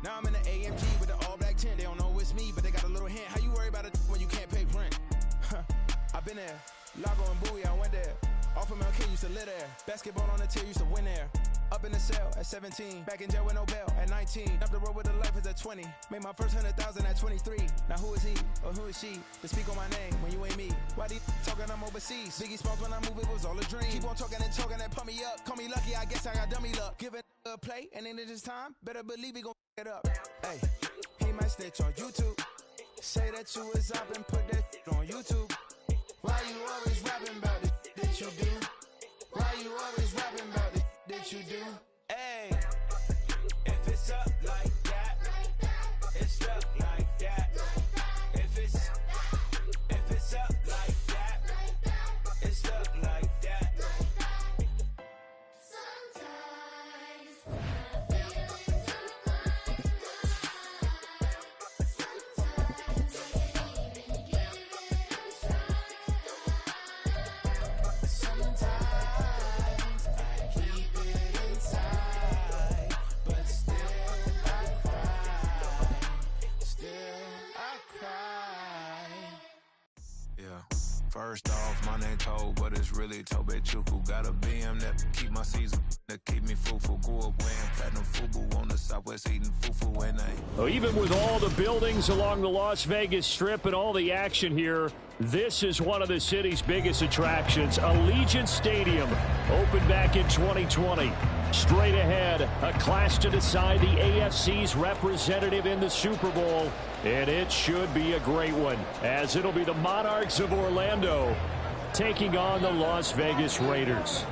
Now I'm in the AMG with the all-black tint. They don't know it's me, but they got a little hint. How you worry about it when you can't pay rent? I've been there. Lago and Bowie, I went there. Off of MLK, used to live there. Basketball on the tier, used to win there. Up in the cell at 17. Back in jail with no bail at 19. Up the road with the life is at 20. Made my first 100,000 at 23. Now who is he or who is she to speak on my name when you ain't me? Why they talking I'm overseas? Biggie Smalls when I move, it was all a dream. Keep on talking and pump me up. Call me lucky, I guess I got dummy luck. Give it a play, and then it's time. Better believe he gon' it up. Hey, he might snitch on YouTube. Say that you was up and put that on YouTube. Why you always rapping about it that you do? Why you always rapping about it that you do? Hey, if it's up like that, it's stuck like that. If it's up like that, it's stuck like that. First off, my name Toad, but it's really Tobe Chuku. Got a BM that keep my season, that keep me fruitful. Grew up wearing platinum FUBU on the Southwest eating fufu and Well, even with all the buildings along the Las Vegas Strip and all the action here, this is one of the city's biggest attractions. Allegiant Stadium opened back in 2020. Straight ahead, a clash to decide the AFC's representative in the Super Bowl. And it should be a great one, as it'll be the Monarchs of Orlando taking on the Las Vegas Raiders.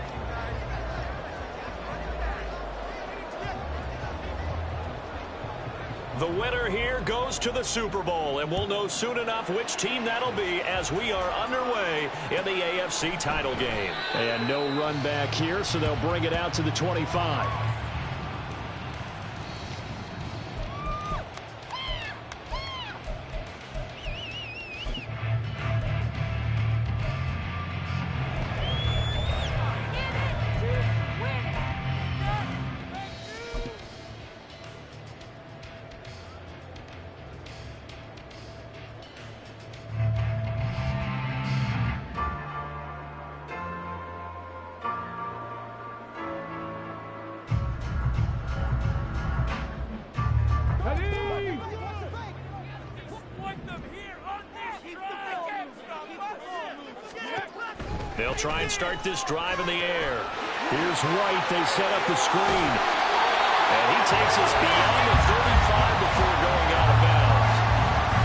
The winner here goes to the Super Bowl, and we'll know soon enough which team that'll be as we are underway in the AFC title game. And no run back here, so they'll bring it out to the 25. They'll try and start this drive in the air. Here's White. They set up the screen. And he takes us beyond the 35 before going out of bounds.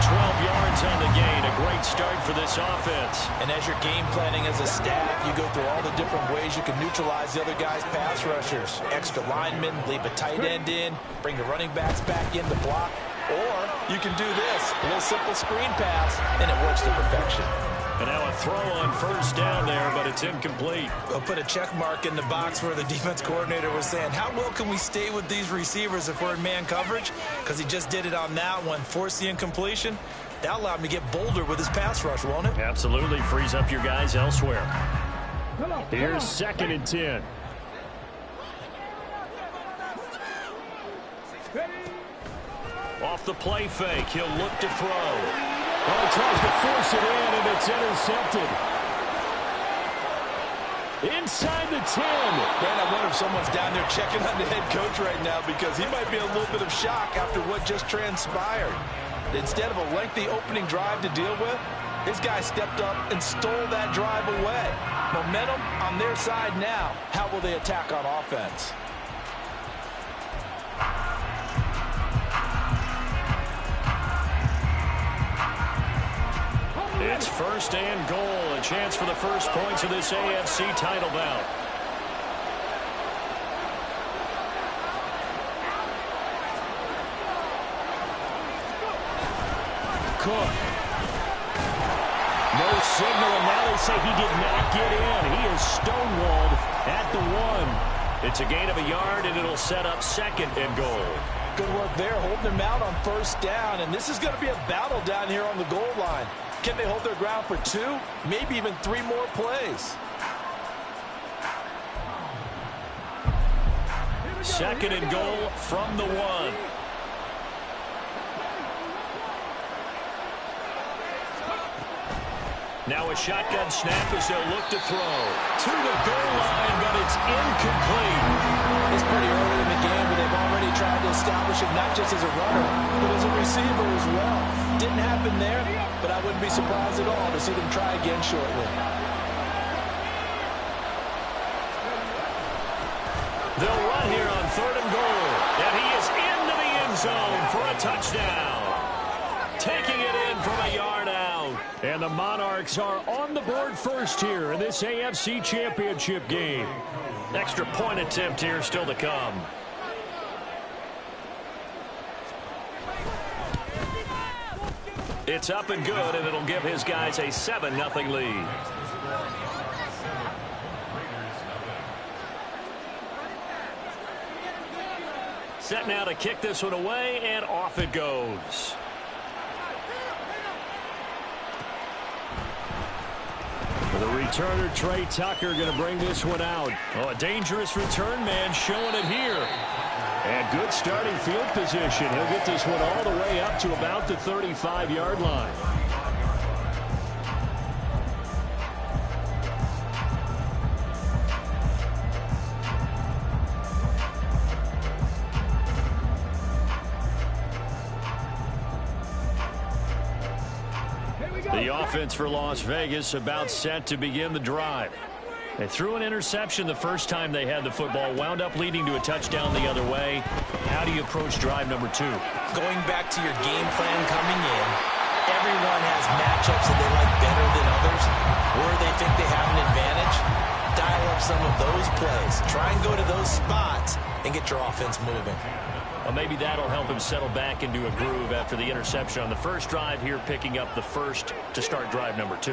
12 yards on the gain. A great start for this offense. And as you're game planning as a staff, you go through all the different ways you can neutralize the other guy's pass rushers. Extra linemen, leave a tight end in, bring the running backs back in to block. Or you can do this, a little simple screen pass, and it works to perfection. And now a throw on first down there, but it's incomplete. We'll put a check mark in the box where the defense coordinator was saying, how well can we stay with these receivers if we're in man coverage? Because he just did it on that one, forced the incompletion. That allowed him to get bolder with his pass rush, won't it? Absolutely, frees up your guys elsewhere. Here's 2nd and 10. Off the play fake, he'll look to throw. Well, he tries to force it in, and it's intercepted. Inside the 10. Man, I wonder if someone's down there checking on the head coach right now, because he might be a little bit of shock after what just transpired. Instead of a lengthy opening drive to deal with, his guy stepped up and stole that drive away. Momentum on their side now. How will they attack on offense? It's 1st and goal, a chance for the first points of this AFC title bout. Cook. No signal, and now they say he did not get in. He is stonewalled at the 1. It's a gain of a yard, and it'll set up 2nd and goal. Good work there, holding them out on first down, and this is going to be a battle down here on the goal line. Can they hold their ground for 2, maybe even 3 more plays? 2nd and goal from the 1. Now a shotgun snap as they'll look to throw. To the goal line, but it's incomplete. It's pretty early in the game, but they've already tried to establish it not just as a runner, but as a receiver as well. Didn't happen there, but I wouldn't be surprised at all to see them try again shortly. They'll run here on 3rd and goal. And he is into the end zone for a touchdown. Taking it in from a yard out. And the Monarchs are on the board first here in this AFC Championship game. Extra point attempt here still to come. It's up and good, and it'll give his guys a 7-0 lead. Set now to kick this one away, and off it goes. The returner, Trey Tucker, going to bring this one out. Oh, a dangerous return man showing it here. And good starting field position. He'll get this one all the way up to about the 35-yard line. The offense for Las Vegas about set to begin the drive. They threw an interception the first time they had the football, wound up leading to a touchdown the other way. How do you approach drive number 2? Going back to your game plan coming in, everyone has matchups that they like better than others, where they think they have an advantage. Dial up some of those plays. Try and go to those spots and get your offense moving. Well, maybe that'll help him settle back into a groove after the interception on the first drive here, picking up the first to start drive number 2.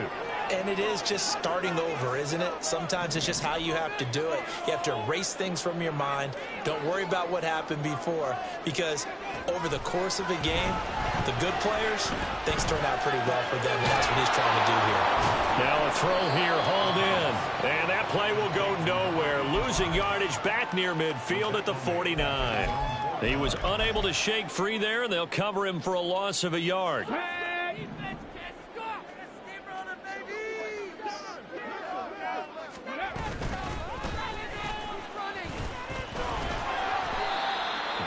And it is just starting over, isn't it? Sometimes it's just how you have to do it. You have to erase things from your mind. Don't worry about what happened before, because over the course of a game, the good players, things turn out pretty well for them, and that's what he's trying to do here. Now a throw here, hauled in. And that play will go nowhere. Losing yardage back near midfield at the 49. He was unable to shake free there, and they'll cover him for a loss of a yard.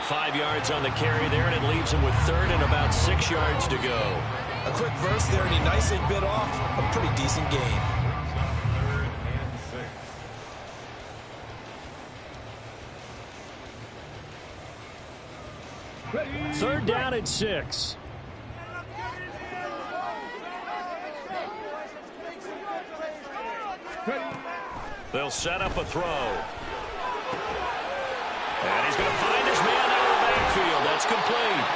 5 yards on the carry there, and it leaves him with 3rd and about 6 yards to go. A quick burst there, and he nicely bit off a pretty decent gain. Third down at 6. They'll set up a throw. And he's going to find his man out of the backfield. That's complete.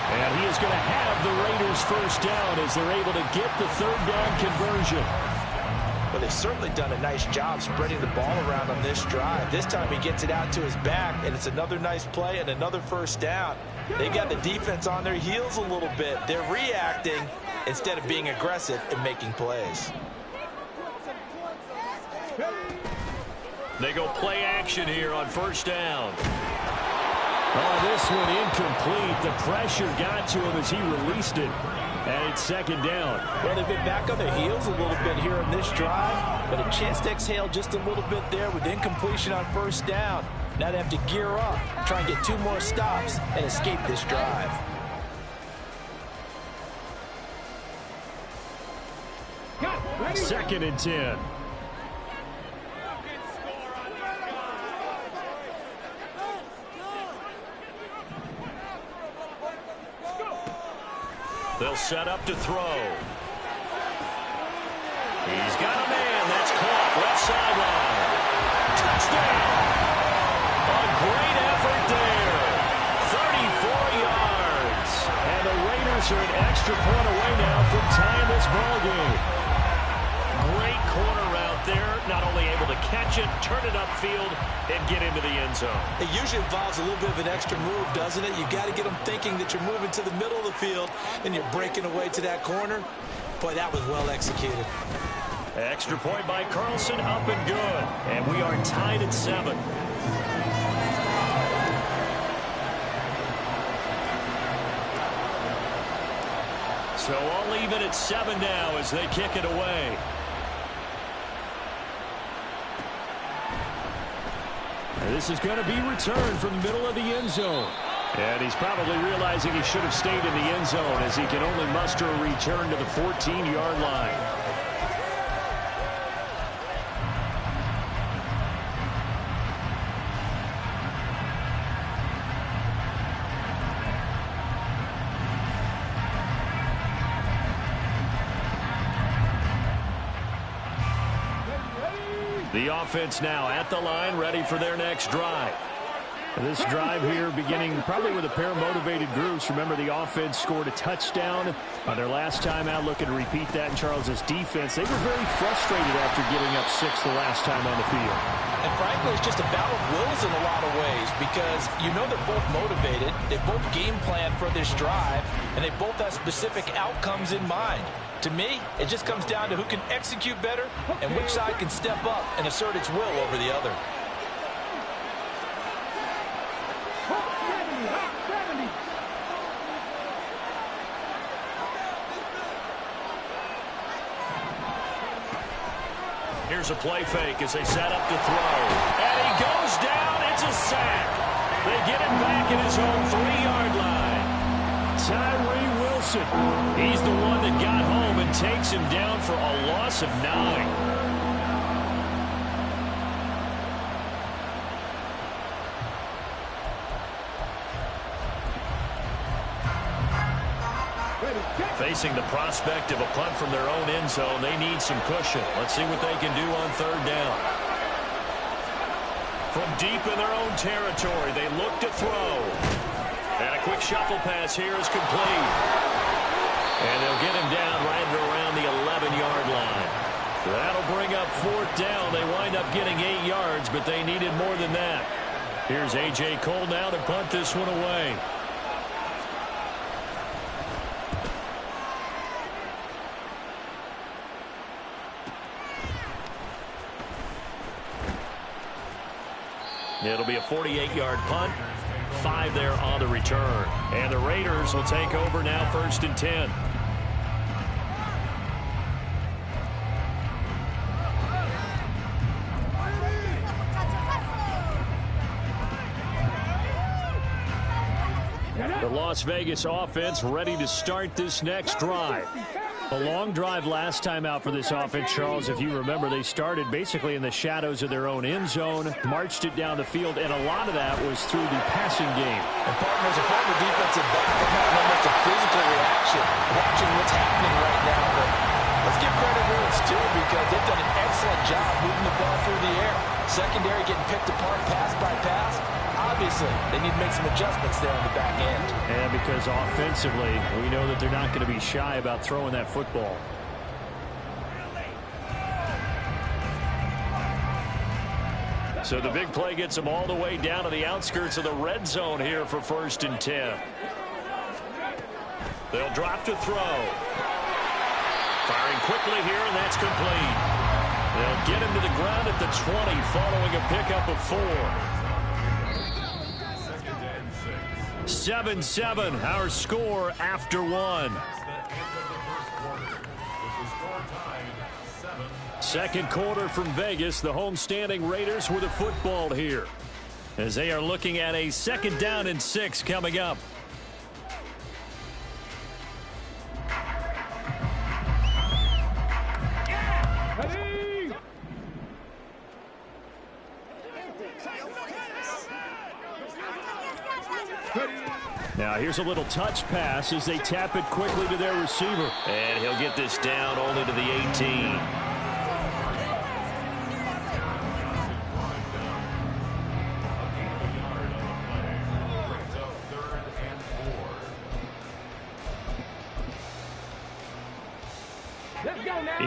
And he is going to have the Raiders first down as they're able to get the 3rd down conversion. Well, they've certainly done a nice job spreading the ball around on this drive. This time he gets it out to his back, and it's another nice play and another first down. They got the defense on their heels a little bit. They're reacting instead of being aggressive and making plays. They go play action here on first down. Oh, this one incomplete. The pressure got to him as he released it. And it's 2nd down. Well, they've been back on their heels a little bit here on this drive, but a chance to exhale just a little bit there with incompletion on first down. Now they have to gear up, try and get 2 more stops, and escape this drive. Second and 10. They'll set up to throw. He's got a man. That's caught. Left sideline. Touchdown. A great effort there. 34 yards. And the Raiders are an extra point away now from tying this ball game. Great corner route there. Not only able to catch it, turn it upfield, and get into the end zone. It usually involves a little bit of an extra move, doesn't it? You've got to get them thinking that you're moving to the middle of the field and you're breaking away to that corner. Boy, that was well executed. Extra point by Carlson, up and good. And we are tied at 7. So all even at 7 now as they kick it away. And this is going to be returned from the middle of the end zone. And he's probably realizing he should have stayed in the end zone as he can only muster a return to the 14-yard line. The offense now at the line, ready for their next drive. This drive here beginning probably with a pair of motivated groups. Remember, the offense scored a touchdown on their last time out. Looking to repeat that in Charles's defense. They were very frustrated after giving up 6 the last time on the field. And frankly, it's just a battle of wills in a lot of ways because you know they're both motivated. They both game plan for this drive, and they both have specific outcomes in mind. To me, it just comes down to who can execute better and which side can step up and assert its will over the other. Here's a play fake as they set up to throw. And he goes down. It's a sack. They get him back at his own 3-yard line. Tyree Wilson. He's the one that got home and takes him down for a loss of 9. Facing the prospect of a punt from their own end zone, they need some cushion. Let's see what they can do on 3rd down. From deep in their own territory, they look to throw. And a quick shuffle pass here is complete. And they'll get him down right around the 11-yard line. That'll bring up 4th down. They wind up getting 8 yards, but they needed more than that. Here's A.J. Cole now to punt this one away. It'll be a 48-yard punt, 5 there on the return. And the Raiders will take over now 1st and 10. The Las Vegas offense ready to start this next drive. A long drive last time out for this offense, Charles. If you remember, they started basically in the shadows of their own end zone, marched it down the field, and a lot of that was through the passing game. And partners, a former defensive back, they're having almost a physical reaction watching what's happening right now. But let's give credit where it's due because they've done an excellent job moving the ball through the air. Secondary getting picked apart pass by pass. Obviously, they need to make some adjustments there on the back end. And because offensively, we know that they're not going to be shy about throwing that football. So the big play gets them all the way down to the outskirts of the red zone here for 1st and 10. They'll drop to throw. Firing quickly here, and that's complete. They'll get him to the ground at the 20 following a pickup of 4. 7-7, our score after 1. Second quarter from Vegas, the homestanding Raiders with a football here as they are looking at a 2nd down and 6 coming up. Now here's a little touch pass as they tap it quickly to their receiver. And he'll get this down only to the 18.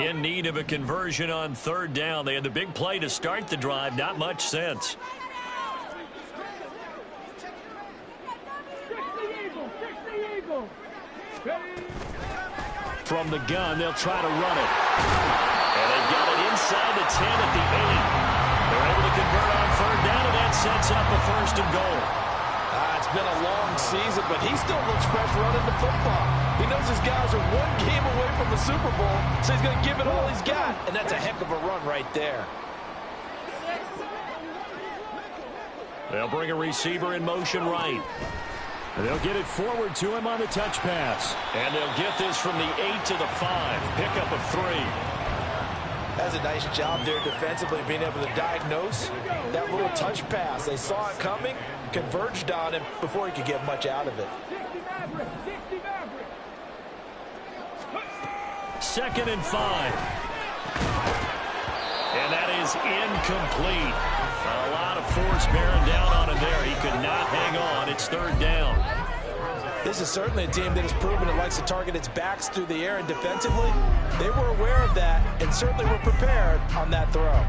In need of a conversion on 3rd down. They had the big play to start the drive. Not much sense. From the gun, they'll try to run it. And they've got it inside the 10 at the 8. They're able to convert on 3rd down, and that sets up a 1st and goal. It's been a long season, but he still looks fresh running the football. He knows his guys are one game away from the Super Bowl, so he's going to give it all he's got. And that's a heck of a run right there. They'll bring a receiver in motion right. And they'll get it forward to him on the touch pass. And they'll get this from the 8 to the 5. Pickup of 3. That's a nice job there defensively, being able to diagnose that little touch pass. They saw it coming, converged on him before he could get much out of it. 2nd and 5. And that is incomplete. A lot of force bearing down on him there. He could not hang on. It's 3rd down. This is certainly a team that has proven it likes to target its backs through the air, and defensively, they were aware of that and certainly were prepared on that throw.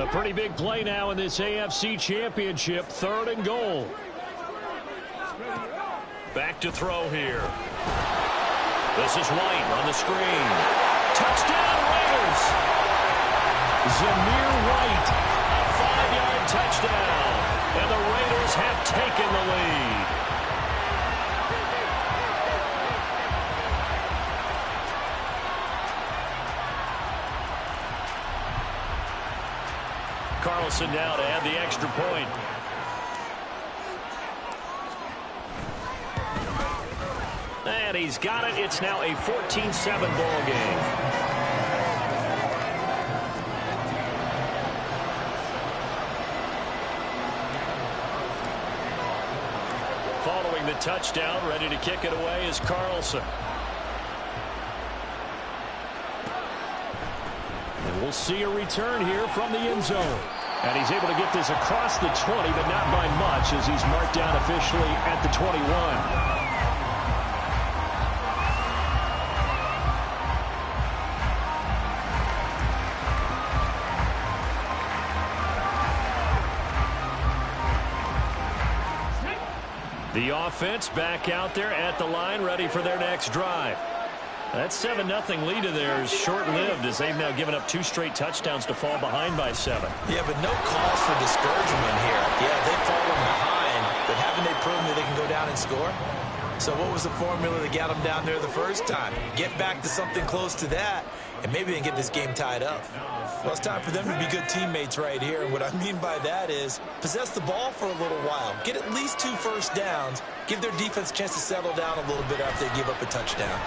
A pretty big play now in this AFC Championship. 3rd and goal. Back to throw here. This is White on the screen. Touchdown, Raiders! Zamir White, a 5-yard touchdown. And the Raiders have taken the lead. Carlson now to add the extra point. And he's got it. It's now a 14-7 ball game. Following the touchdown, ready to kick it away is Carlson. And we'll see a return here from the end zone. And he's able to get this across the 20, but not by much, as he's marked down officially at the 21. The offense back out there at the line, ready for their next drive. That 7-0 lead of theirs short-lived, as they've now given up 2 straight touchdowns to fall behind by 7. Yeah, but no cause for discouragement here. Yeah, they've fallen behind, but haven't they proven that they can go down and score? So what was the formula that got them down there the first time? Get back to something close to that, and maybe they can get this game tied up. Well, it's time for them to be good teammates right here, and what I mean by that is possess the ball for a little while, get at least 2 first downs, give their defense a chance to settle down a little bit after they give up a touchdown.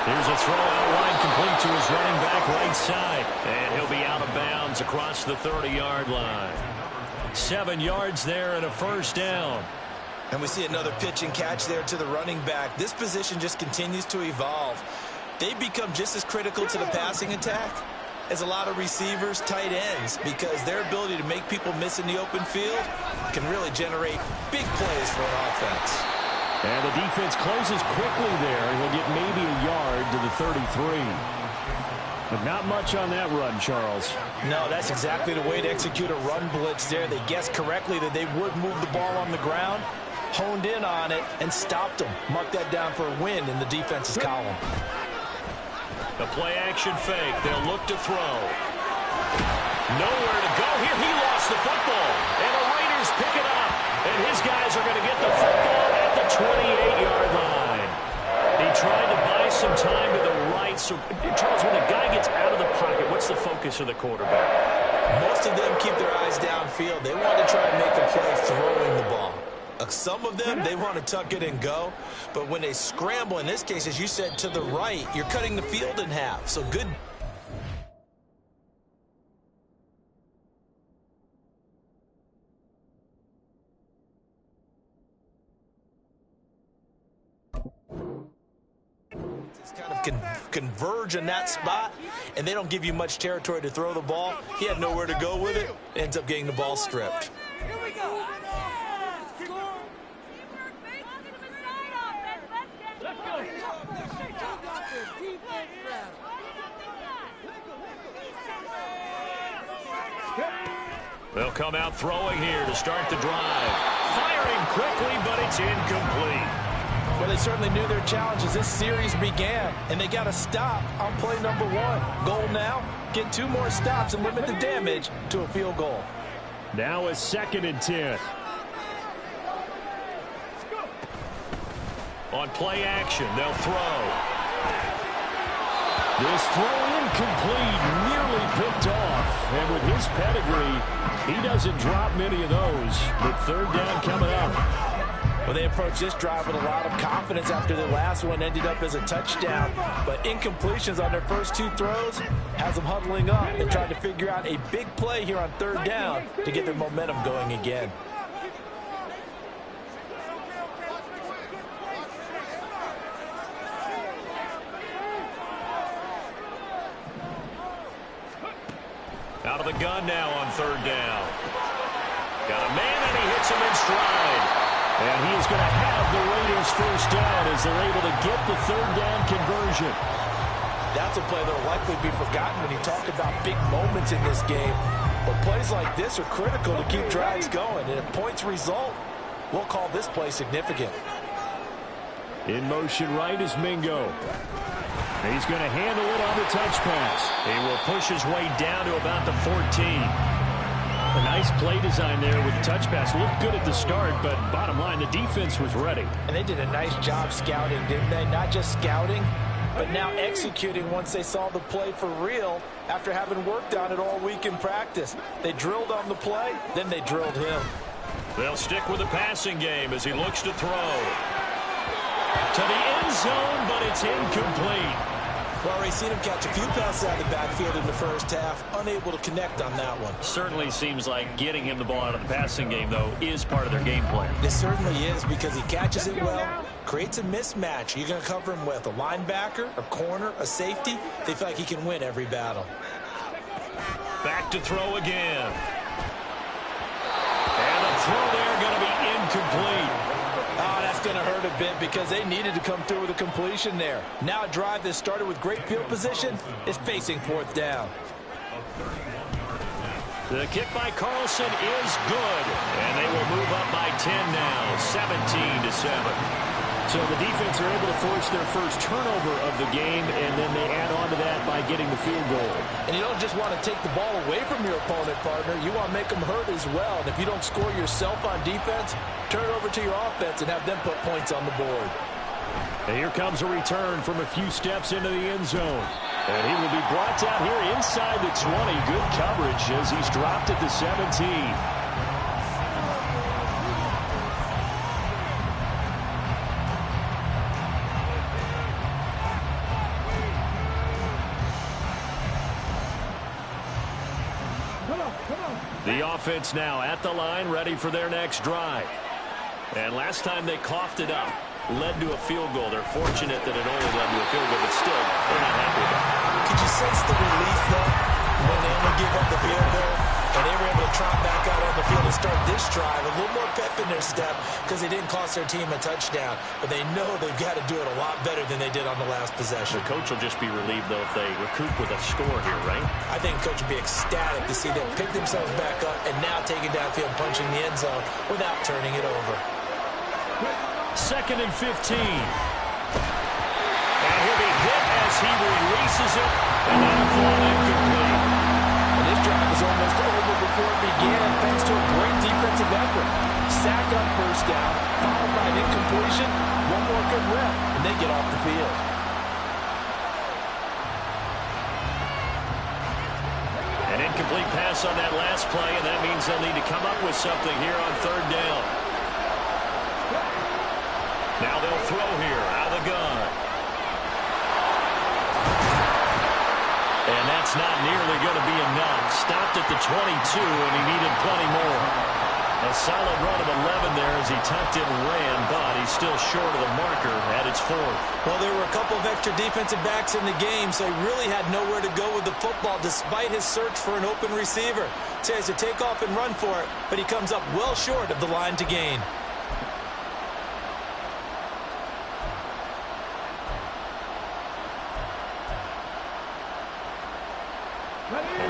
Here's a throw out line complete to his running back right side. And he'll be out of bounds across the 30-yard line. 7 yards there and a first down. And we see another pitch and catch there to the running back. This position just continues to evolve. They become just as critical to the passing attack as a lot of receivers, tight ends, because their ability to make people miss in the open field can really generate big plays for an offense. And the defense closes quickly there. He'll get maybe a yard to the 33. But not much on that run, Charles. No, that's exactly the way to execute a run blitz there. They guessed correctly that they would move the ball on the ground, honed in on it, and stopped them. Mark that down for a win in the defense's column. The play-action fake. They'll look to throw. Nowhere to go here. He lost the football. And the Raiders pick it up. And his guys are going to get the football at the 28-yard line. He tried to buy some time to the right. So, Charles, when a guy gets out of the pocket, what's the focus of the quarterback? Most of them keep their eyes downfield. They want to try and make a play throwing the ball. Some of them, they want to tuck it and go. But when they scramble, in this case, as you said, to the right, you're cutting the field in half. So good. It's kind of converge in that spot, and they don't give you much territory to throw the ball. He had nowhere to go with it. Ends up getting the ball stripped. Here we go. They'll come out throwing here to start the drive. Firing quickly, but it's incomplete. Well, they certainly knew their challenge as this series began, and they got to stop on play number 1. Goal now, get 2 more stops and limit the damage to a field goal. Now a 2nd and 10. On play action, they'll throw. This throw incomplete, nearly picked off. And with his pedigree, he doesn't drop many of those. But third down coming up. Well, they approached this drive with a lot of confidence after their last one ended up as a touchdown. But incompletions on their first two throws has them huddling up and trying to figure out a big play here on third down to get their momentum going again. Out of the gun now on third down. Got a man, and he hits him in stride. And he is going to have the Raiders first down as they're able to get the third down conversion. That's a play that will likely be forgotten when you talk about big moments in this game. But plays like this are critical to keep drives going. And if points result, we'll call this play significant. In motion right is Mingo. He's going to handle it on the touch pass. He will push his way down to about the 14. A nice play design there with the touch pass. Looked good at the start, but bottom line, the defense was ready. And they did a nice job scouting, didn't they? Not just scouting, but now executing once they saw the play for real after having worked on it all week in practice. They drilled on the play, then they drilled him. They'll stick with the passing game as he looks to throw. To the end zone, but it's incomplete. Well, we've seen him catch a few passes out of the backfield in the first half, unable to connect on that one. Certainly seems like getting him the ball out of the passing game, though, is part of their game plan. It certainly is because he catches it well, creates a mismatch. You're going to cover him with a linebacker, a corner, a safety. They feel like he can win every battle. Back to throw again. And the throw there going to be incomplete. Oh, that's going to hurt a bit because they needed to come through with a completion there. Now a drive that started with great field position is facing fourth down. The kick by Carlson is good, and they will move up by 10 now, 17-7. So the defense are able to force their first turnover of the game, and then they add on to that by getting the field goal. And you don't just want to take the ball away from your opponent, partner. You want to make them hurt as well. And if you don't score yourself on defense, turn it over to your offense and have them put points on the board. And here comes a return from a few steps into the end zone. And he will be brought down here inside the 20. Good coverage as he's dropped at the 17. The offense now at the line, ready for their next drive. And last time they coughed it up, led to a field goal. They're fortunate that it only led to a field goal, but still, they're not happy with that. Could you sense the relief, though, when they only give up the field goal? And they were able to trot back out on the field and start this drive. A little more pep in their step because they didn't cost their team a touchdown. But they know they've got to do it a lot better than they did on the last possession. The coach will just be relieved, though, if they recoup with a score here, right? I think the coach would be ecstatic to see them pick themselves back up and now take it downfield, punching the end zone without turning it over. 2nd and 15. And he'll be hit as he releases it, and that'll fall incomplete. And this drive was almost over before it began thanks to a great defensive effort. Sack on first down, followed by an incompletion, one more good rep, and they get off the field. An incomplete pass on that last play, and that means they'll need to come up with something here on third down. Now they'll throw here out of the gun. And that's not nearly going to be enough. Stopped at the 22, and he needed plenty more. A solid run of 11 there as he tucked it and ran, but he's still short of the marker at its 4th. Well, there were a couple of extra defensive backs in the game, so he really had nowhere to go with the football despite his search for an open receiver. So he has to take off and run for it, but he comes up well short of the line to gain.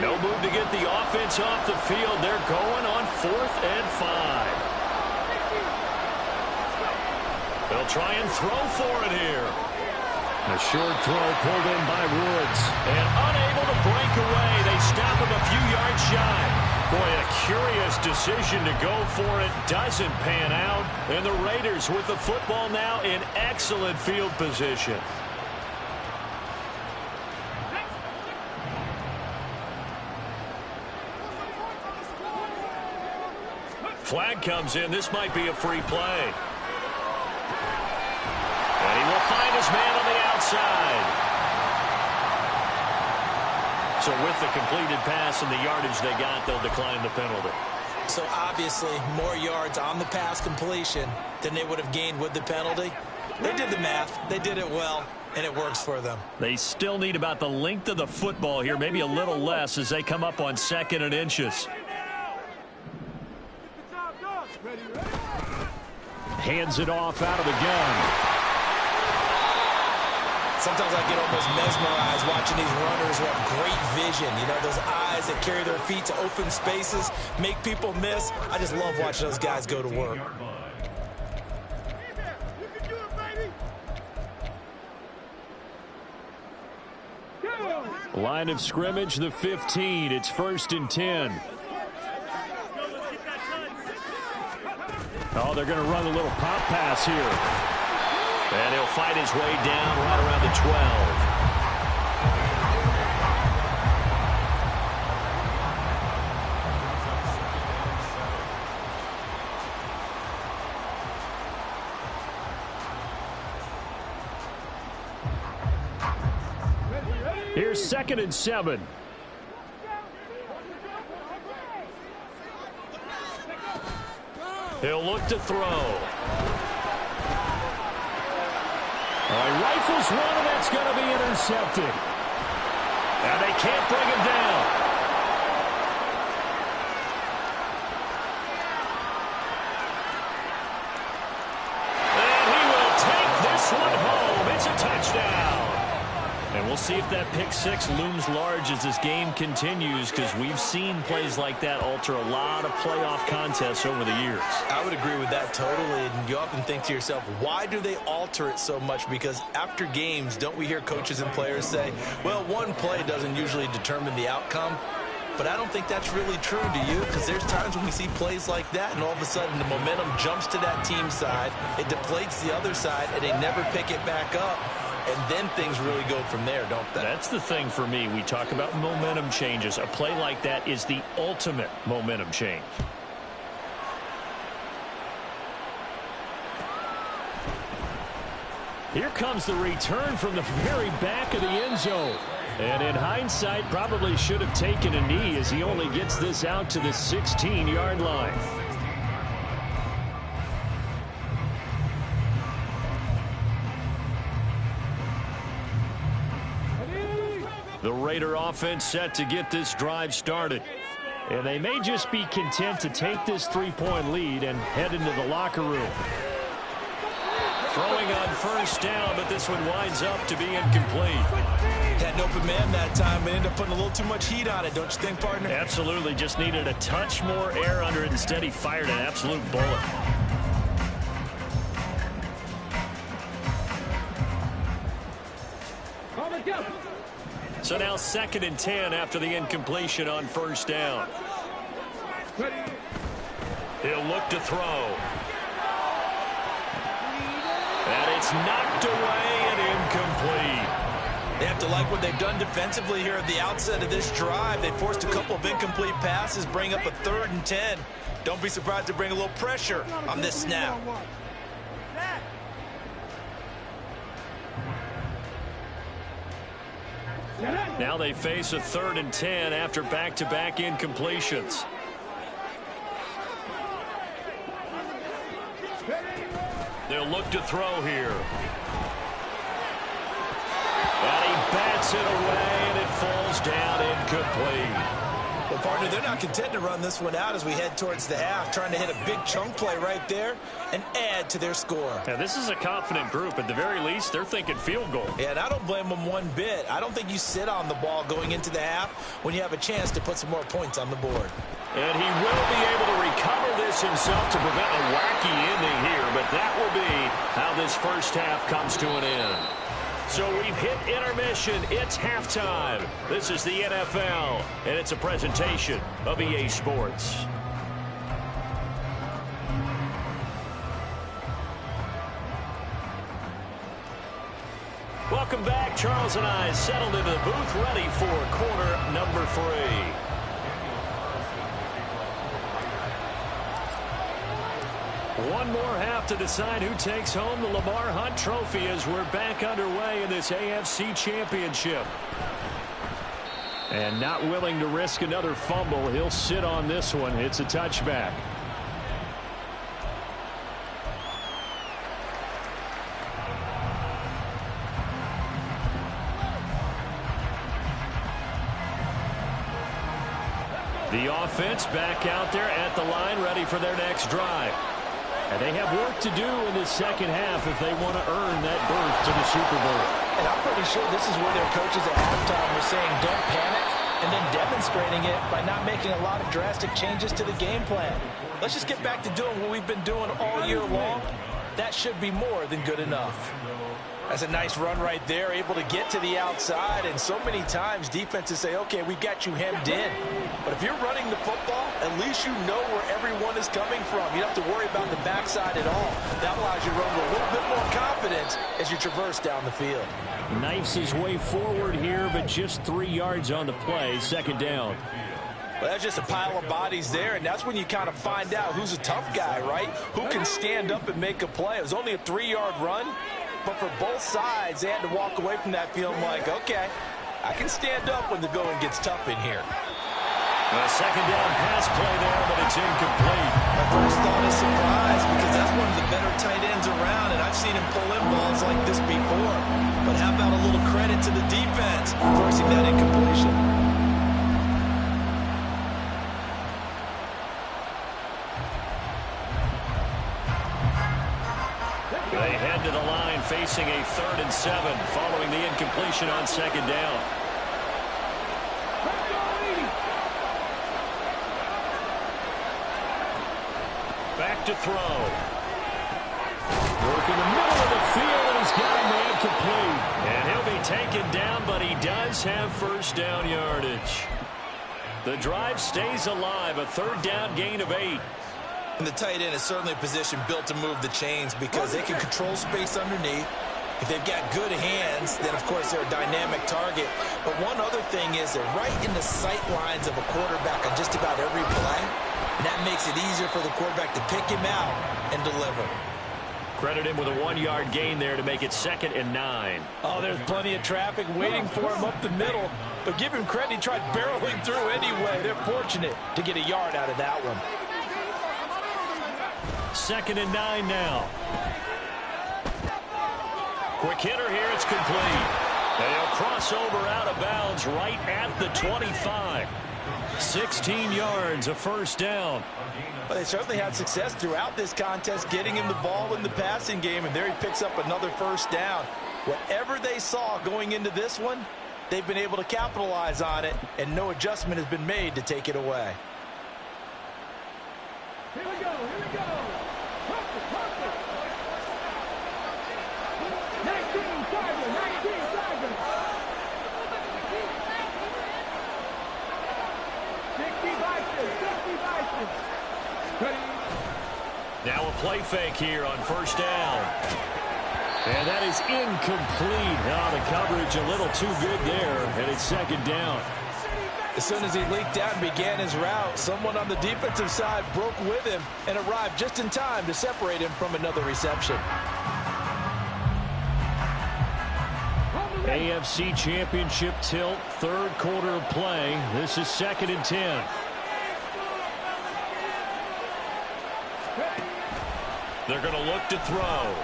No move to get the offense off the field. They're going on 4th and 5. They'll try and throw for it here. A short throw pulled in by Woods. And unable to break away. They stop him a few yards shy. Boy, a curious decision to go for it. Doesn't pan out. And the Raiders with the football now in excellent field position. Flag comes in. This might be a free play. And he will find his man on the outside. So with the completed pass and the yardage they got, they'll decline the penalty. So obviously more yards on the pass completion than they would have gained with the penalty. They did the math. They did it well, and it works for them. They still need about the length of the football here, maybe a little less as they come up on 2nd and inches. Hands it off out of the gun. Sometimes I get almost mesmerized watching these runners who have great vision. You know, those eyes that carry their feet to open spaces, make people miss. I just love watching those guys go to work. Line of scrimmage, the 15. It's 1st and 10. Oh, they're going to run a little pop pass here. And he'll fight his way down right around the 12. Here's 2nd and 7. He'll look to throw. He rifles one, and that's going to be intercepted. And they can't bring him down. And he will take this one home. It's a touchdown. And we'll see if that pick six looms large as this game continues, because we've seen plays like that alter a lot of playoff contests over the years. I would agree with that totally. And you often think to yourself, why do they alter it so much? Because after games, don't we hear coaches and players say, well, one play doesn't usually determine the outcome? But I don't think that's really true, do you? Because there's times when we see plays like that, and all of a sudden the momentum jumps to that team side, it deflates the other side, and they never pick it back up. And then things really go from there, don't they? That's the thing for me. We talk about momentum changes. A play like that is the ultimate momentum change. Here comes the return from the very back of the end zone. And in hindsight, probably should have taken a knee as he only gets this out to the 16-yard line. The Raider offense set to get this drive started. And they may just be content to take this 3-point lead and head into the locker room. Throwing on first down, but this one winds up to be incomplete. Had an open man that time, but ended up putting a little too much heat on it, don't you think, partner? Absolutely. Just needed a touch more air under it. Instead, he fired an absolute bullet. So now 2nd and 10 after the incompletion on first down. He'll look to throw. And it's knocked away and incomplete. They have to like what they've done defensively here at the outset of this drive. They forced a couple of incomplete passes, bring up a 3rd and 10. Don't be surprised to bring a little pressure on this snap. Now they face a 3rd and 10 after back-to-back incompletions. They'll look to throw here. And he bats it away, and it falls down incomplete. Well, partner, they're not content to run this one out as we head towards the half, trying to hit a big chunk play right there and add to their score. Now, this is a confident group. At the very least, they're thinking field goal. Yeah, and I don't blame them one bit. I don't think you sit on the ball going into the half when you have a chance to put some more points on the board. And he will be able to recover this himself to prevent a wacky ending here, but that will be how this first half comes to an end. So we've hit intermission. It's halftime. This is the NFL, and it's a presentation of EA Sports. Welcome back. Charles and I settled into the booth, ready for quarter number 3. One more half to decide who takes home the Lamar Hunt Trophy as we're back underway in this AFC Championship. And not willing to risk another fumble, he'll sit on this one. It's a touchback. The offense back out there at the line, ready for their next drive. And they have work to do in the second half if they want to earn that berth to the Super Bowl. And I'm pretty sure this is where their coaches at halftime were saying don't panic, and then demonstrating it by not making a lot of drastic changes to the game plan. Let's just get back to doing what we've been doing all year long. That should be more than good enough. That's a nice run right there, able to get to the outside, and so many times defenses say, okay, we've got you hemmed in. But if you're running the football, at least you know where everyone is coming from. You don't have to worry about the backside at all. That allows you to run with a little bit more confidence as you traverse down the field. Knifes his way forward here, but just 3 yards on the play, second down. Well, that's just a pile of bodies there, and that's when you kind of find out who's a tough guy, right? Who can stand up and make a play. It was only a 3-yard run. But for both sides, they had to walk away from that feeling like, okay, I can stand up when the going gets tough in here. A second down pass play there, but it's incomplete. My first thought is surprise because that's one of the better tight ends around, and I've seen him pull in balls like this before. But how about a little credit to the defense forcing that incompletion? They head to the line facing a 3rd and 7 following the incompletion on second down. Back to throw. Work in the middle of the field, and he's got him incomplete. And he'll be taken down, but he does have first down yardage. The drive stays alive, a 3rd down gain of 8. And the tight end is certainly a position built to move the chains because they can control space underneath. If they've got good hands, then, of course, they're a dynamic target. But one other thing is they're right in the sight lines of a quarterback on just about every play. And that makes it easier for the quarterback to pick him out and deliver. Credit him with a 1-yard gain there to make it 2nd and 9. Oh, there's plenty of traffic waiting for him up the middle. But give him credit, he tried barreling through anyway. They're fortunate to get a yard out of that one. 2nd and 9 now. Quick hitter here, it's complete. They'll cross over out of bounds right at the 25. 16 yards, a first down. Well, they certainly had success throughout this contest getting him the ball in the passing game, and there he picks up another first down. Whatever they saw going into this one, they've been able to capitalize on it, and no adjustment has been made to take it away. Here we go, here we go. Perfect, perfect. 19 Tiger, 19 Tiger. 60 Bison. Ready. Now a play fake here on first down. And that is incomplete. Now the coverage a little too good there, and it's 2nd down. As soon as he leaked out and began his route, someone on the defensive side broke with him and arrived just in time to separate him from another reception. AFC Championship tilt, 3rd quarter of play. This is 2nd and 10. They're going to look to throw.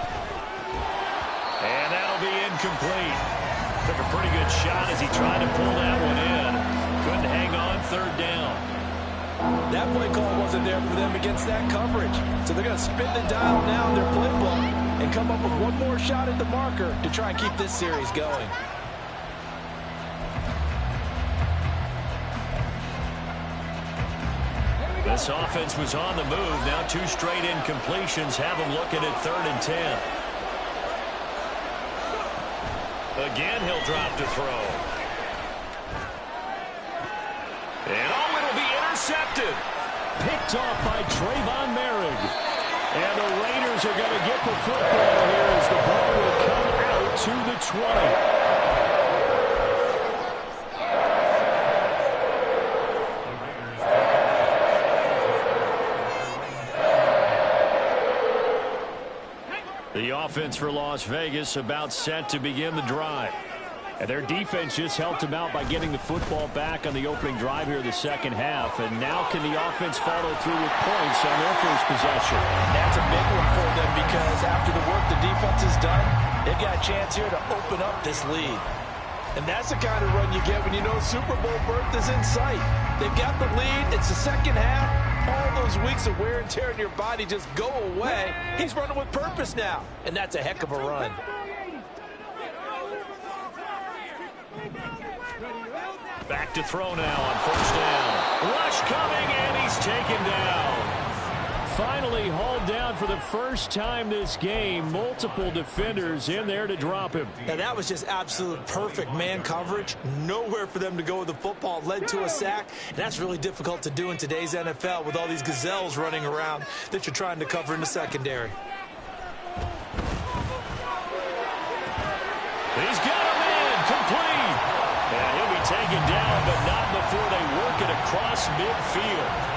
And that'll be incomplete. Took a pretty good shot as he tried to pull that one in. Couldn't hang on 3rd down. That play call wasn't there for them against that coverage. So they're going to spin the dial now in their playbook and come up with one more shot at the marker to try and keep this series going. This offense was on the move. Now 2 straight incompletions have them looking at 3rd and 10. Again, he'll drop to throw. And it'll be intercepted. Picked off by Trayvon Merrick. And the Raiders are going to get the football here as the ball will come out to the 20. The offense for Las Vegas about set to begin the drive. And their defense just helped them out by getting the football back on the opening drive here in the second half. And now can the offense follow through with points on their first possession? That's a big one for them because after the work the defense has done, they've got a chance here to open up this lead. And that's the kind of run you get when you know Super Bowl berth is in sight. They've got the lead. It's the second half. All those weeks of wear and tear in your body just go away. He's running with purpose now, and that's a heck of a run. Back to throw now on first down. Rush coming, and he's taken down. Finally hauled down for the first time this game. Multiple defenders in there to drop him. Now that was just absolute perfect man coverage. Nowhere for them to go with the football. Led to a sack, and that's really difficult to do in today's NFL with all these gazelles running around that you're trying to cover in the secondary. He's got him in, complete. And he'll be taken down, but not before they work it across midfield.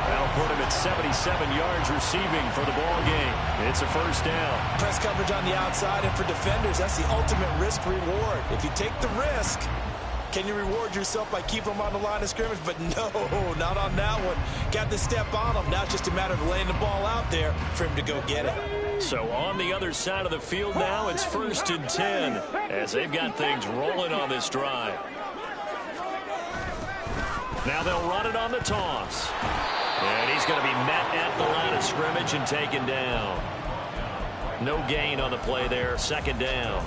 That'll put him at 77 yards receiving for the ball game. It's a first down. Press coverage on the outside, and for defenders, that's the ultimate risk reward. If you take the risk, can you reward yourself by keeping them on the line of scrimmage? But no, not on that one. Got to step on them. Now it's just a matter of laying the ball out there for him to go get it. So on the other side of the field now, it's 1st and 10 as they've got things rolling on this drive. Now they'll run it on the toss. And he's going to be met at the line of scrimmage and taken down. No gain on the play there. Second down.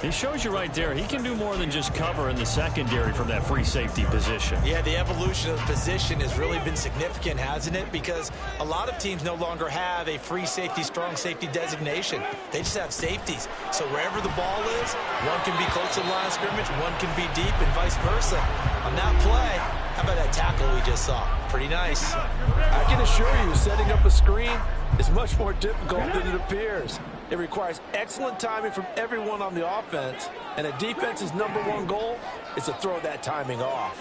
He shows you right there, he can do more than just cover in the secondary from that free safety position. Yeah, the evolution of the position has really been significant, hasn't it? Because a lot of teams no longer have a free safety, strong safety designation. They just have safeties. So wherever the ball is, one can be close to the line of scrimmage, one can be deep, and vice versa. On that play, how about that tackle we just saw? Pretty nice. I can assure you, setting up a screen is much more difficult than it appears. It requires excellent timing from everyone on the offense, and a defense's #1 goal is to throw that timing off.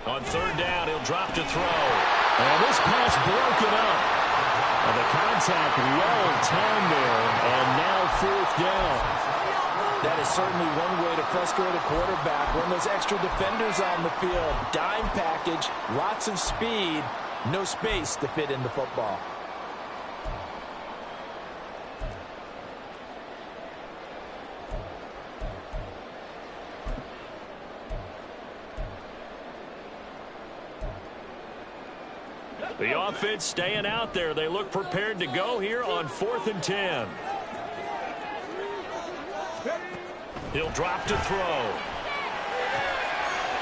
On third down, he'll drop to throw. And this pass broken up. And the contact well timed there, and now 4th down. That is certainly one way to frustrate a quarterback. Run those extra defenders on the field. Dime package, lots of speed, no space to fit in the football. The offense staying out there. They look prepared to go here on 4th and 10. He'll drop to throw.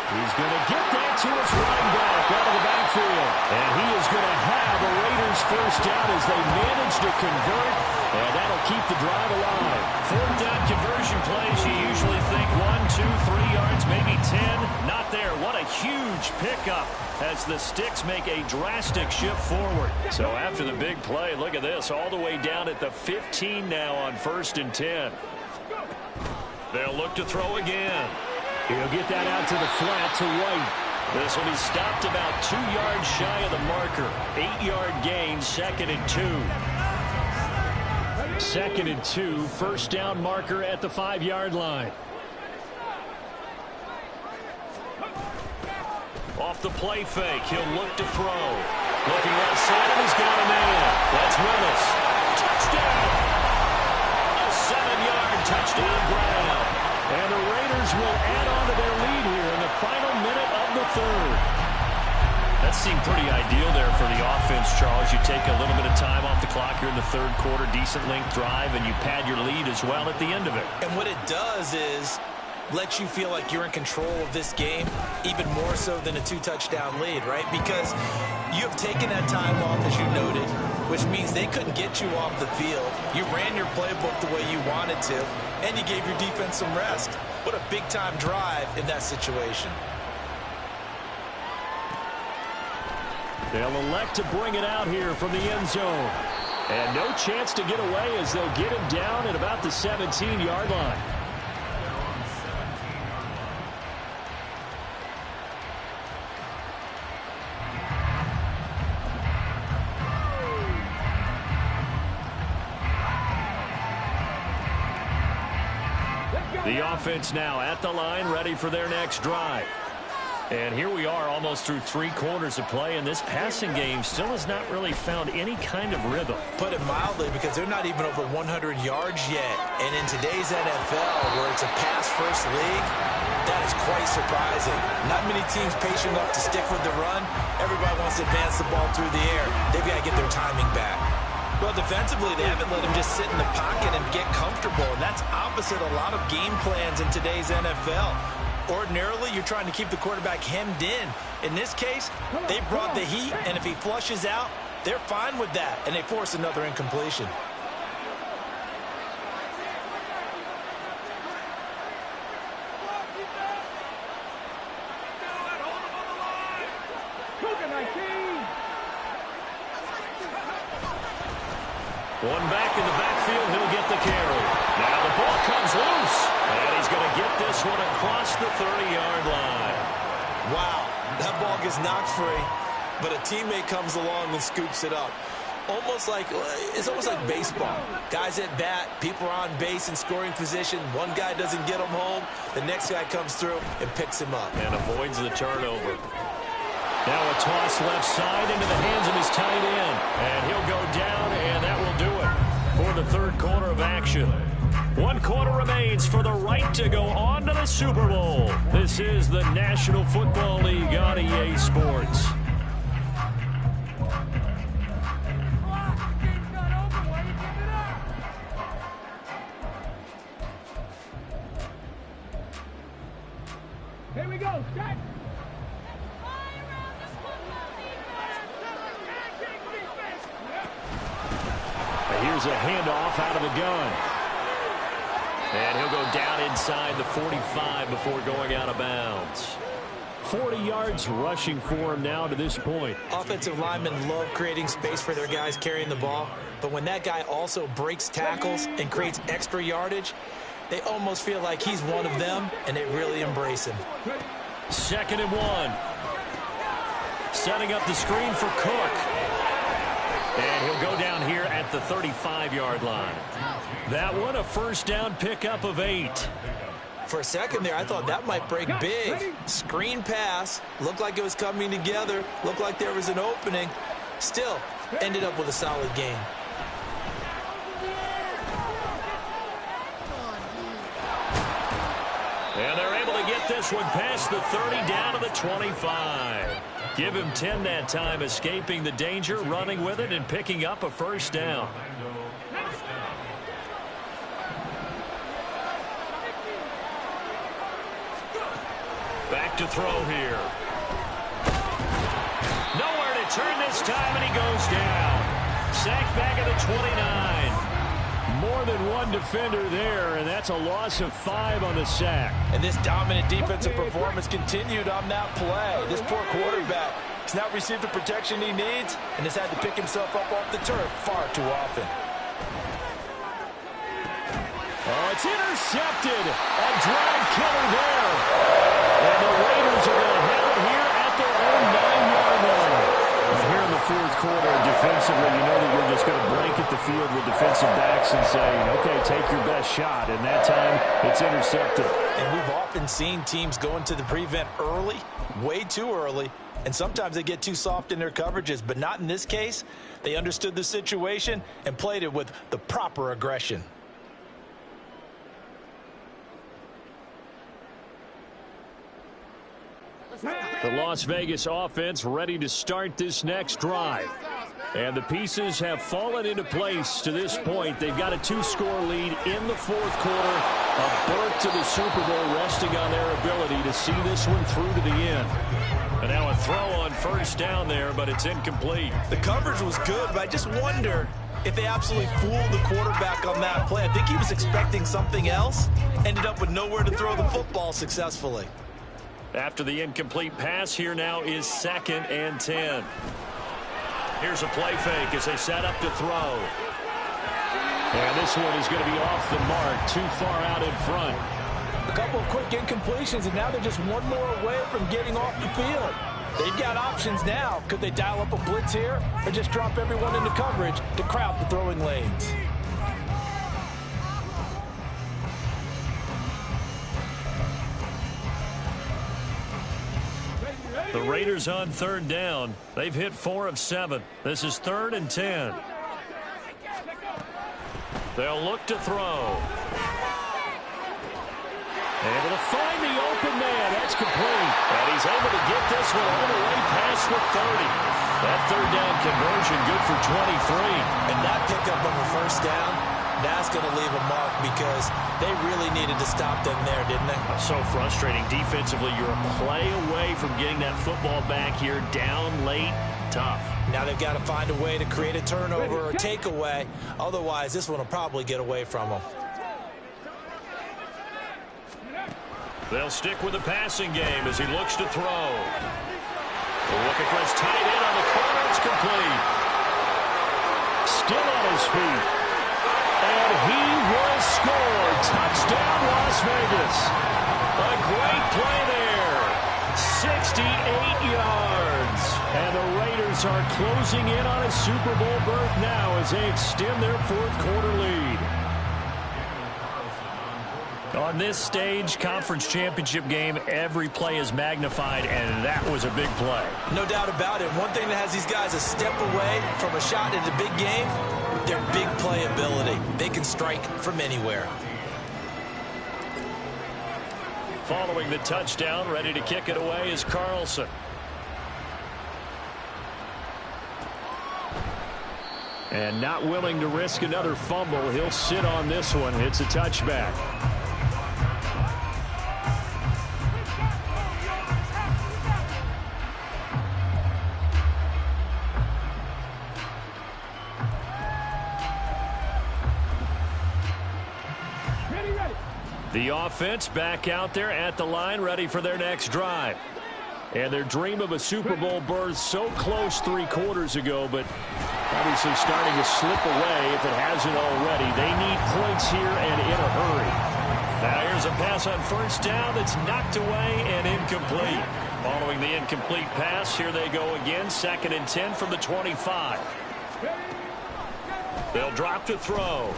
He's going to get that to his running back out of the backfield. And he is going to have a Raiders first down as they manage to convert. And that'll keep the drive alive. 4th down conversion plays, you usually think 1, 2, 3 yards, maybe 10. Not there. What a huge pickup as the Sticks make a drastic shift forward. So after the big play, look at this. All the way down at the 15 now on 1st and 10. They'll look to throw again. He'll get that out to the flat to White. This will be stopped about 2 yards shy of the marker. 8-yard gain, 2nd and 2. 2nd and 2, first down marker at the 5-yard line. Off the play fake, he'll look to throw. Looking right side, and he's got him in. That's Willis. Touchdown! A 7-yard touchdown ground. And the Raiders will add on to their lead here in the final minute of the 3rd. That seemed pretty ideal there for the offense, Charles. You take a little bit of time off the clock here in the 3rd quarter, decent length drive, and you pad your lead as well at the end of it. And what it does is let you feel like you're in control of this game, even more so than a 2-touchdown lead, right? Because you have taken that time off, as you noted, which means they couldn't get you off the field. You ran your playbook the way you wanted to. and you gave your defense some rest. What a big-time drive in that situation. They'll elect to bring it out here from the end zone. And no chance to get away as they'll get him down at about the 17-yard line. The offense now at the line, ready for their next drive. And here we are almost through 3 quarters of play, and this passing game still has not really found any kind of rhythm. Put it mildly, because they're not even over 100 yards yet. And in today's NFL, where it's a pass-first league, that is quite surprising. Not many teams patient enough to stick with the run. Everybody wants to advance the ball through the air. They've got to get their timing back. Well, defensively, they haven't let him just sit in the pocket and get comfortable, and that's opposite a lot of game plans in today's NFL. Ordinarily, you're trying to keep the quarterback hemmed in. In this case, they brought the heat, and if he flushes out, they're fine with that, and they force another incompletion. One back in the backfield, he'll get the carry. Now the ball comes loose, and he's going to get this one across the 30-yard line. Wow, that ball gets knocked free, but a teammate comes along and scoops it up. It's almost like baseball. Guys at bat, people are on base in scoring position. One guy doesn't get him home, the next guy comes through and picks him up. And avoids the turnover. Now a toss left side into the hands of his tight end. And he'll go down, and that will do it for the third quarter of action. 1 quarter remains for the right to go on to the Super Bowl. This is the National Football League on EA Sports. Here we go, set. Here's a handoff out of the gun. And he'll go down inside the 45 before going out of bounds. 40 yards rushing for him now to this point. Offensive linemen love creating space for their guys carrying the ball, but when that guy also breaks tackles and creates extra yardage, they almost feel like he's one of them, and they really embrace him. 2nd and 1. Setting up the screen for Cook. And he'll go down here at the 35-yard line. That one, a first down pickup of 8. For a second there, I thought that might break big. Screen pass, looked like it was coming together, looked like there was an opening. Still, ended up with a solid game. And they're able to get this one past the 30 down to the 25. Give him 10 that time, escaping the danger, running with it, and picking up a first down. Back to throw here. Nowhere to turn this time, and he goes down. Sacked back at the 29. More than one defender there, and that's a loss of 5 on the sack. And this dominant defensive performance continued on that play. This poor quarterback has not received the protection he needs and has had to pick himself up off the turf far too often. Oh, it's intercepted. A drive killer there. And the Raiders are going to have it here at their own 9-yard line. And here in the fourth quarter, defensively, you know that you're just going to blanket the field with defensive backs and say, okay, take your best shot. And that time, it's intercepted. And we've often seen teams go into the prevent early, way too early, and sometimes they get too soft in their coverages, but not in this case. They understood the situation and played it with the proper aggression. The Las Vegas offense ready to start this next drive. And the pieces have fallen into place to this point. They've got a 2-score lead in the fourth quarter. A berth to the Super Bowl resting on their ability to see this one through to the end. And now a throw on first down there, but it's incomplete. The coverage was good, but I just wonder if they absolutely fooled the quarterback on that play. I think he was expecting something else, ended up with nowhere to throw the football successfully. After the incomplete pass, here now is 2nd and 10. Here's a play fake as they set up to throw. And this one is going to be off the mark, too far out in front. A couple of quick incompletions, and now they're just one more away from getting off the field. They've got options now. Could they dial up a blitz here or just drop everyone into coverage to crowd the throwing lanes? The Raiders on 3rd down. They've hit 4 of 7. This is 3rd and 10. They'll look to throw. Able to find the open man. That's complete. And he's able to get this one all the way past the 30. That 3rd down conversion good for 23. And that pickup of a 1st down, that's going to leave a mark because they really needed to stop them there, didn't they? So frustrating. Defensively, you're a play away from getting that football back here down late. Tough. Now they've got to find a way to create a turnover or takeaway. Otherwise, this one will probably get away from them. They'll stick with the passing game as he looks to throw. Looking for his tight end on the corner. It's complete. Still on his feet. And he will score. Touchdown, Las Vegas. A great play there. 68 yards. And the Raiders are closing in on a Super Bowl berth now as they extend their 4th quarter lead. On this stage, conference championship game, every play is magnified, and that was a big play. No doubt about it. One thing that has these guys a step away from a shot at a big game, their big play ability. They can strike from anywhere. Following the touchdown, ready to kick it away is Carlson. And not willing to risk another fumble, he'll sit on this one. It's a touchback. The offense back out there at the line, ready for their next drive. And their dream of a Super Bowl berth so close 3 quarters ago, but obviously starting to slip away if it hasn't already. They need points here and in a hurry. Now here's a pass on 1st down that's knocked away and incomplete. Following the incomplete pass, here they go again. 2nd and 10 from the 25. They'll drop to throw.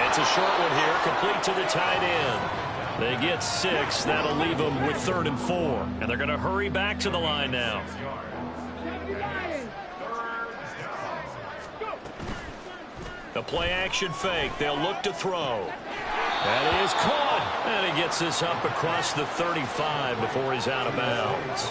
It's a short one here, complete to the tight end. They get 6. That'll leave them with 3rd and 4. And they're going to hurry back to the line now. The play action fake. They'll look to throw. That is caught. And he gets this up across the 35 before he's out of bounds.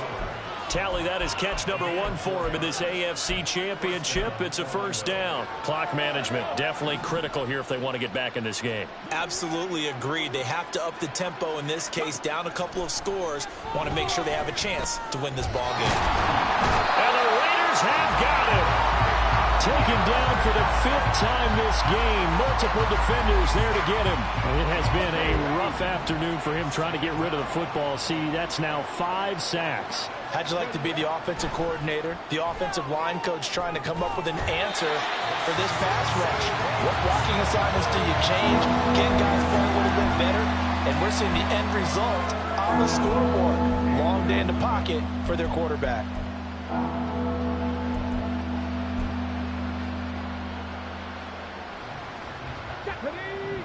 Tally, that is catch number 1 for him in this AFC Championship. It's a 1st down. Clock management definitely critical here if they want to get back in this game. Absolutely agreed. They have to up the tempo in this case, down a couple of scores. Want to make sure they have a chance to win this ball game. And the Raiders have got him. Taken down for the 5th time this game. Multiple defenders there to get him. It has been a rough afternoon for him trying to get rid of the football. See, that's now 5 sacks. How'd you like to be the offensive coordinator, the offensive line coach trying to come up with an answer for this pass rush? What blocking assignments do you change? Can guys play a little bit better? And we're seeing the end result on the scoreboard. Long day in the pocket for their quarterback.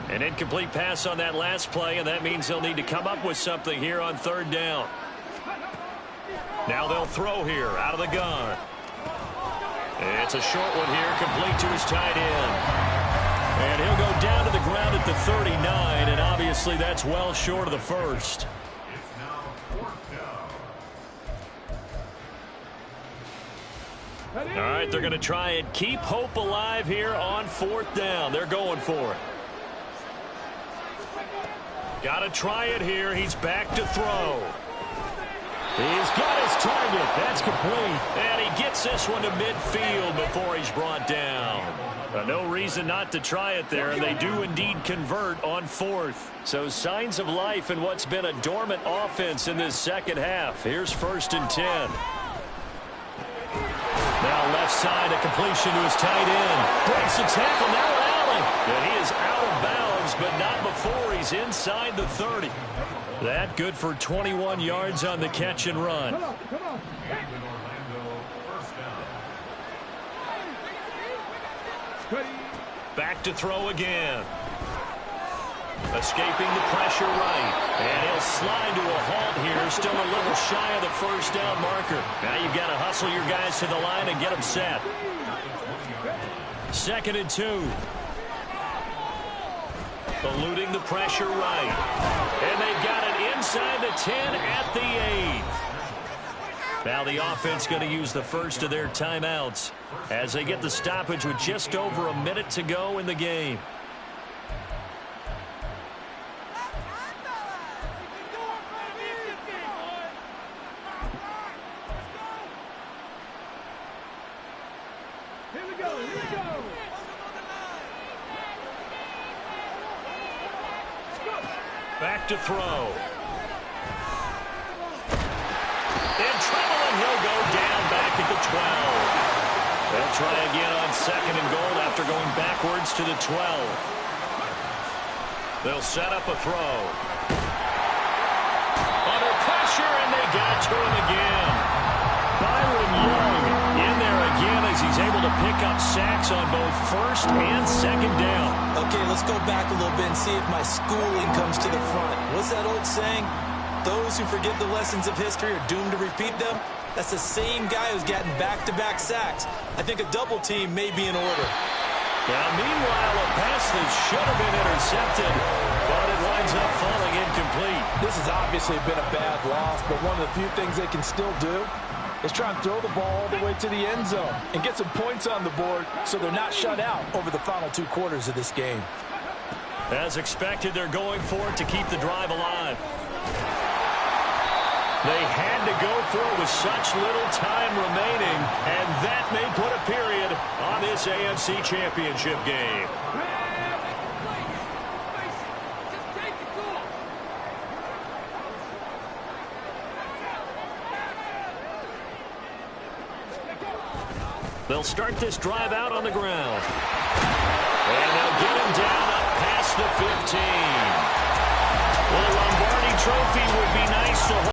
An incomplete pass on that last play, and that means they'll need to come up with something here on 3rd down. Now they'll throw here out of the gun. It's a short one here, complete to his tight end. And he'll go down to the ground at the 39, and obviously that's well short of the 1st. All right, they're going to try and keep hope alive here on 4th down. They're going for it. Got to try it here. He's back to throw. He's got his target. That's complete. And he gets this one to midfield before he's brought down. No reason not to try it there. They do indeed convert on fourth. So signs of life in what's been a dormant offense in this second half. Here's 1st and 10. Now left side, a completion to his tight end. Breaks the tackle, now Allen. And he is out of bounds, but not before he's inside the 30. That good for 21 yards on the catch and run. Come on. Back to throw again. Escaping the pressure right. And he'll slide to a halt here. Still a little shy of the first down marker. Now you've got to hustle your guys to the line and get them set. 2nd and 2. Eluding the pressure right. And they've got it inside the 10 at the 8. Now the offense going to use the first of their timeouts as they get the stoppage with just over a minute to go in the game. Here we go. Back to throw. In trouble, and he'll go down back at the 12. They'll try again on 2nd and goal after going backwards to the 12. They'll set up a throw. Under pressure, and they got to him again. Byron Young in there again as he's able to pick up sacks on both 1st and 2nd down. Okay, let's go back a little bit and see if my schooling comes to the front. What's that old saying? Those who forget the lessons of history are doomed to repeat them. That's the same guy who's getting back-to-back sacks. I think a double team may be in order. Now, meanwhile, a pass that should have been intercepted, but it winds up falling incomplete. This has obviously been a bad loss, but one of the few things they can still do is try and throw the ball all the way to the end zone and get some points on the board so they're not shut out over the final 2 quarters of this game. As expected, they're going for it to keep the drive alive. They had to go for it with such little time remaining, and that may put a period on this AFC Championship game. They'll start this drive out on the ground. And they'll get him down up past the 15. Well, the Lombardi Trophy would be nice to hold.